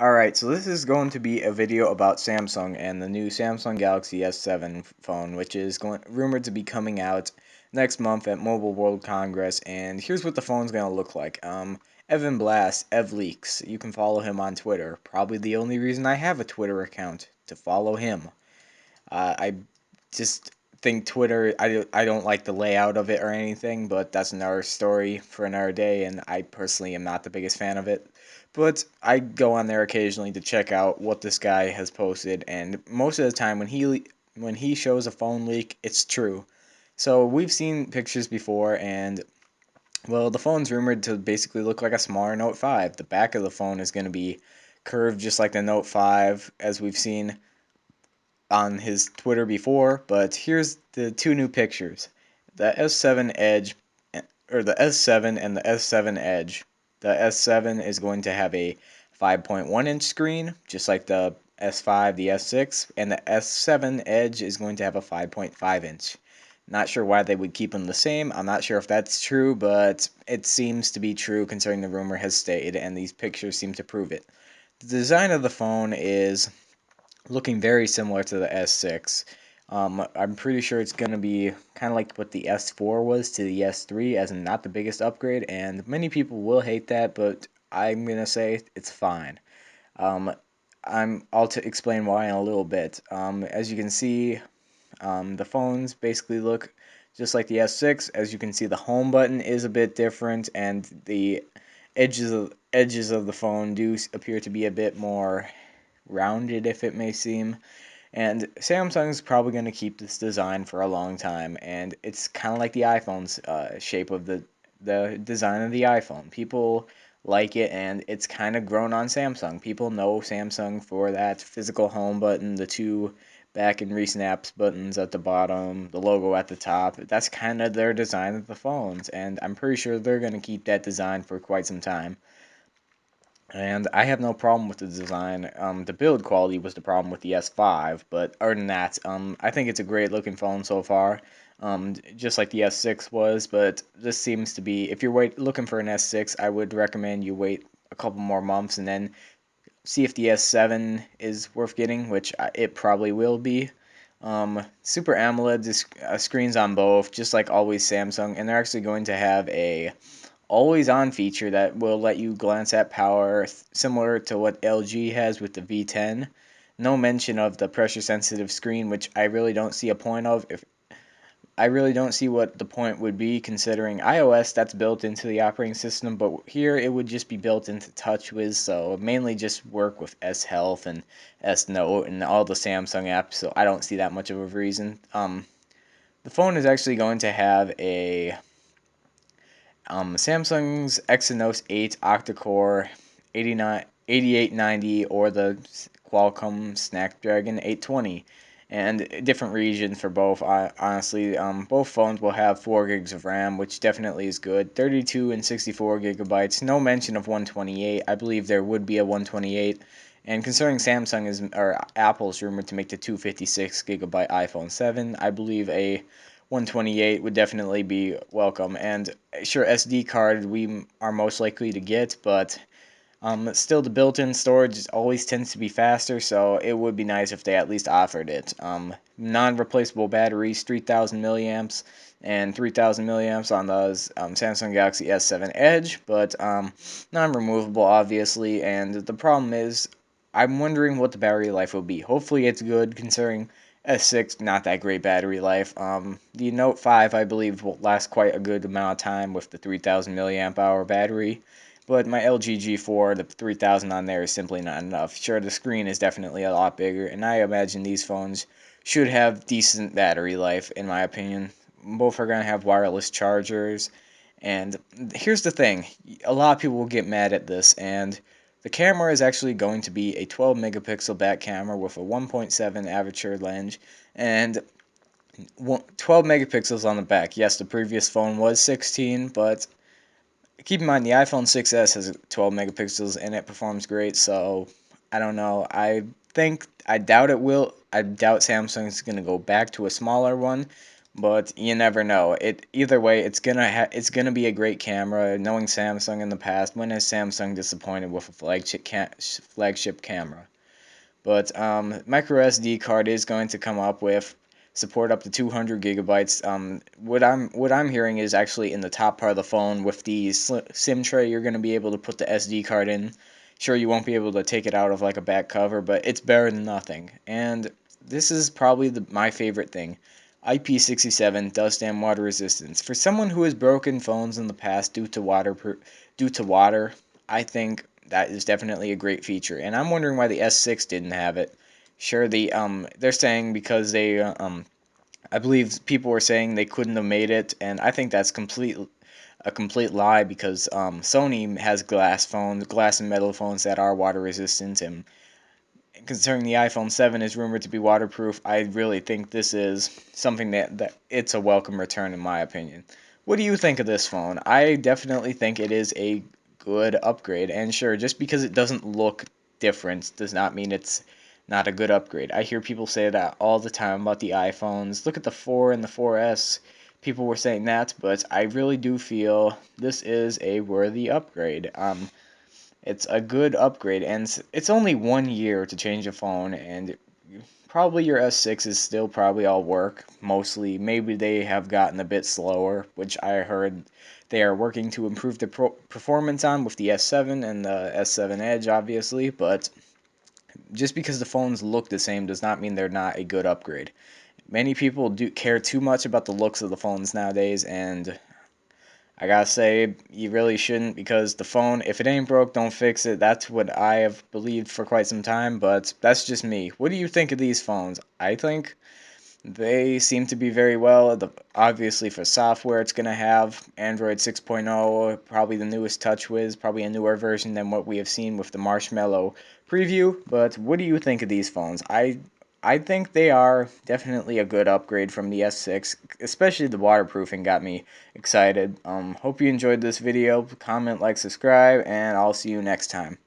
Alright, so this is going to be a video about Samsung and the new Samsung Galaxy S7 phone, which is rumored to be coming out next month at Mobile World Congress. And here's what the phone's going to look like. Evan Blass, EvLeaks, you can follow him on Twitter. Probably the only reason I have a Twitter account, to follow him. I just think Twitter, I don't like the layout of it or anything, but that's another story for another day, and I personally am not the biggest fan of it. But I go on there occasionally to check out what this guy has posted, and most of the time when he shows a phone leak, it's true. So we've seen pictures before, and well, the phone's rumored to basically look like a smaller Note 5. The back of the phone is going to be curved just like the Note 5, as we've seen on his Twitter before, but here's the two new pictures. The S7 Edge, or the S7 and the S7 Edge. The S7 is going to have a 5.1-inch screen, just like the S5, the S6, and the S7 Edge is going to have a 5.5-inch. Not sure why they would keep them the same. I'm not sure if that's true, but it seems to be true considering the rumor has stayed, and these pictures seem to prove it. The design of the phone is looking very similar to the S6. I'm pretty sure it's going to be kind of like what the S4 was to the S3, as in not the biggest upgrade, and many people will hate that, but I'm going to say it's fine. Um, I'll explain why in a little bit. As you can see, the phones basically look just like the S6. As you can see, the home button is a bit different, and the edges of the phone do appear to be a bit more rounded, if it may seem. And Samsung's probably going to keep this design for a long time, and it's kind of like the iPhone's shape of the design of the iPhone. People like it, and it's kind of grown on Samsung. People know Samsung for that physical home button, the two back and recent apps buttons at the bottom, the logo at the top. That's kind of their design of the phones, and I'm pretty sure they're going to keep that design for quite some time. And I have no problem with the design. The build quality was the problem with the S5, but other than that, I think it's a great looking phone so far. Just like the S6 was, but this seems to be, if you're looking for an S6, I would recommend you wait a couple more months and then see if the S7 is worth getting, which it probably will be. Super AMOLED screens on both, just like always Samsung, and they're actually going to have a always on feature that will let you glance at power, similar to what LG has with the V10. No mention of the pressure sensitive screen, which I really don't see a point of. If I really don't see what the point would be, considering iOS that's built into the operating system, but here it would just be built into TouchWiz, so mainly just work with S Health and S Note and all the Samsung apps. So I don't see that much of a reason. The phone is actually going to have a Samsung's Exynos 8 octa-core 8890 or the Qualcomm Snapdragon 820, and different regions for both. Honestly, both phones will have 4 gigs of RAM, which definitely is good. 32 and 64 gigabytes. No mention of 128. I believe there would be a 128. And considering Samsung is or Apple's rumored to make the 256 gigabyte iPhone 7, I believe a 128 would definitely be welcome. And sure, SD card we are most likely to get, but still the built-in storage always tends to be faster, so it would be nice if they at least offered it. Non-replaceable batteries, 3,000 milliamps, and 3,000 milliamps on those Samsung Galaxy S7 Edge, but non-removable obviously. And the problem is, I'm wondering what the battery life will be. Hopefully, it's good considering S6 not that great battery life. The Note 5 I believe will last quite a good amount of time with the 3,000 milliamp hour battery, but my LG G4, the 3000 on there is simply not enough. Sure, the screen is definitely a lot bigger, and I imagine these phones should have decent battery life, in my opinion. Both are going to have wireless chargers, and here's the thing, a lot of people will get mad at this, and the camera is actually going to be a 12 megapixel back camera with a 1.7 aperture lens, and 12 megapixels on the back. Yes, the previous phone was 16, but keep in mind the iPhone 6s has 12 megapixels and it performs great. So I don't know. I doubt it will. I doubt Samsung's going to go back to a smaller one, but you never know. It either way, it's gonna be a great camera. Knowing Samsung in the past, when has Samsung disappointed with a flagship camera? But micro SD card is going to come up with support up to 200 gigabytes. What I'm hearing is actually in the top part of the phone with the SIM tray, you're going to be able to put the SD card in. Sure, you won't be able to take it out of like a back cover, but it's better than nothing. And this is probably my favorite thing. IP67 dust and water resistance. For someone who has broken phones in the past due to water, I think that is definitely a great feature. And I'm wondering why the S6 didn't have it. Sure, they're saying because I believe people were saying they couldn't have made it, and I think that's a complete lie because Sony has glass and metal phones that are water resistant, and considering the iPhone 7 is rumored to be waterproof, I really think this is something that it's a welcome return in my opinion. What do you think of this phone? I definitely think it is a good upgrade, and sure, just because it doesn't look different does not mean it's not a good upgrade. I hear people say that all the time about the iPhones. Look at the 4 and the 4S. People were saying that, but I really do feel this is a worthy upgrade. It's a good upgrade, and it's only 1 year to change a phone, and probably your S6 is still probably all work, mostly. Maybe they have gotten a bit slower, which I heard they are working to improve the performance on with the S7 and the S7 Edge, obviously, but just because the phones look the same does not mean they're not a good upgrade. Many people do care too much about the looks of the phones nowadays, and I gotta say, you really shouldn't because the phone, if it ain't broke, don't fix it. That's what I have believed for quite some time, but that's just me. What do you think of these phones? I think they seem to be very well. Obviously, for software, it's going to have Android 6.0, probably the newest TouchWiz, probably a newer version than what we have seen with the Marshmallow preview. But what do you think of these phones? I think they are definitely a good upgrade from the S6, especially the waterproofing got me excited. Hope you enjoyed this video. Comment, like, subscribe, and I'll see you next time.